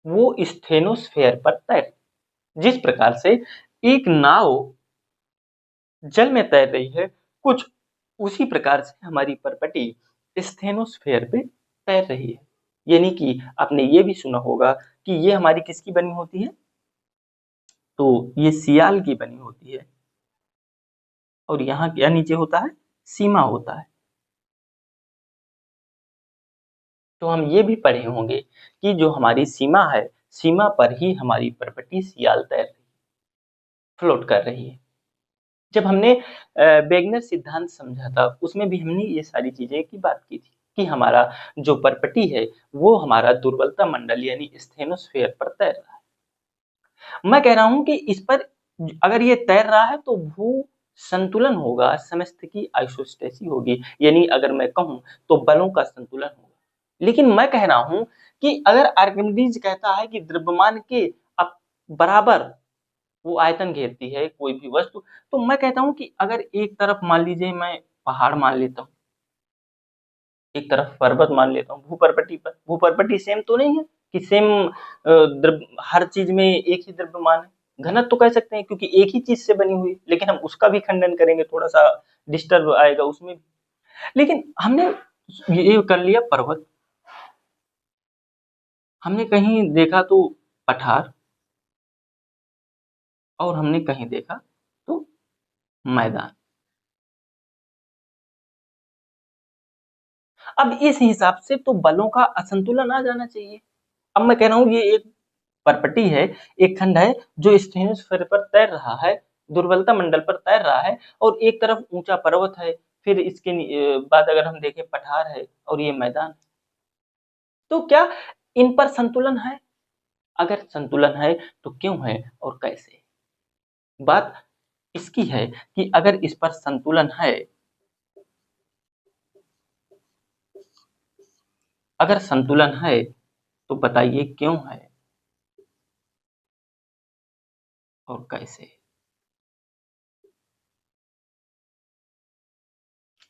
वो स्टेनोस्फेयर पर तैर, जिस प्रकार से एक नाव जल में तैर रही है, कुछ उसी प्रकार से हमारी परपटी स्टेनोस्फेयर पे तैर रही है। यानी कि आपने ये भी सुना होगा कि ये हमारी किसकी बनी होती है, तो ये सियाल की बनी होती है। और यहाँ क्या नीचे होता है, सीमा होता है। तो हम ये भी पढ़े होंगे कि जो हमारी सीमा है, सीमा पर ही हमारी परपटी सियाल तैर रही, फ्लोट कर रही है। जब हमने वेगनर सिद्धांत समझा था, उसमें भी हमने ये सारी चीजें की बात की थी कि हमारा जो परपटी है वो हमारा दुर्बलता मंडल यानी स्टेनोस्फेयर पर तैर रहा है। मैं कह रहा हूं कि इस पर अगर ये तैर रहा है तो भू संतुलन होगा, समस्त की आइसोस्टेसी होगी, यानी अगर मैं कहूं तो बलों का संतुलन होगा। लेकिन मैं कह रहा हूं कि अगर आर्किमिडीज कहता है कि द्रव्यमान के बराबर वो आयतन घेरती है कोई भी वस्तु, तो मैं कहता हूं कि अगर एक तरफ मान लीजिए मैं पहाड़ मान लेता हूँ, एक तरफ पर्वत मान लेता हूँ, भूपर्पटी पर भूपर्पटी सेम तो नहीं है कि सेम हर चीज में एक ही द्रव्यमान है। घनत्व तो कह सकते हैं क्योंकि एक ही चीज से बनी हुई, लेकिन हम उसका भी खंडन करेंगे, थोड़ा सा डिस्टर्ब आएगा उसमें भी। लेकिन हमने ये कर लिया पर्वत, हमने कहीं देखा तो पठार, और हमने कहीं देखा तो मैदान। अब इस हिसाब से तो बलों का असंतुलन आ जाना चाहिए। अब मैं कह रहा हूं ये एक परपटी है, एक खंड है जो स्टेनोस्फेयर पर तैर रहा है, दुर्बलता मंडल पर तैर रहा है, और एक तरफ ऊंचा पर्वत है, फिर इसके बाद अगर हम देखें पठार है और ये मैदान है। तो क्या इन पर संतुलन है? अगर संतुलन है तो क्यों है और कैसे? बात इसकी है कि अगर इस पर संतुलन है, अगर संतुलन है तो बताइए क्यों है और कैसे?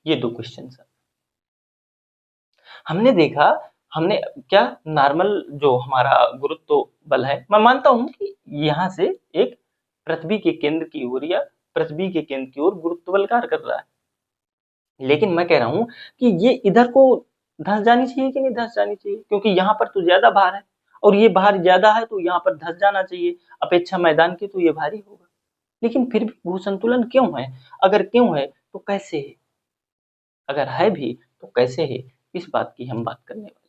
ये दो क्वेश्चन है। हमने देखा, हमने क्या नॉर्मल जो हमारा गुरुत्व बल है, मैं मानता हूं कि यहाँ से एक पृथ्वी के केंद्र की ओर या पृथ्वी के केंद्र की ओर गुरुत्व बल कार्य कर रहा है। लेकिन मैं कह रहा हूं कि ये इधर को धंस जानी चाहिए कि नहीं धंस जानी चाहिए, क्योंकि यहाँ पर तो ज्यादा भार है और ये भार ज्यादा है तो यहाँ पर धंस जाना चाहिए अपेक्षा मैदान की, तो ये भारी होगा। लेकिन फिर भी भू संतुलन क्यों है? अगर क्यों है तो कैसे है? अगर है भी तो कैसे है? इस बात की हम बात करने वाले हैं।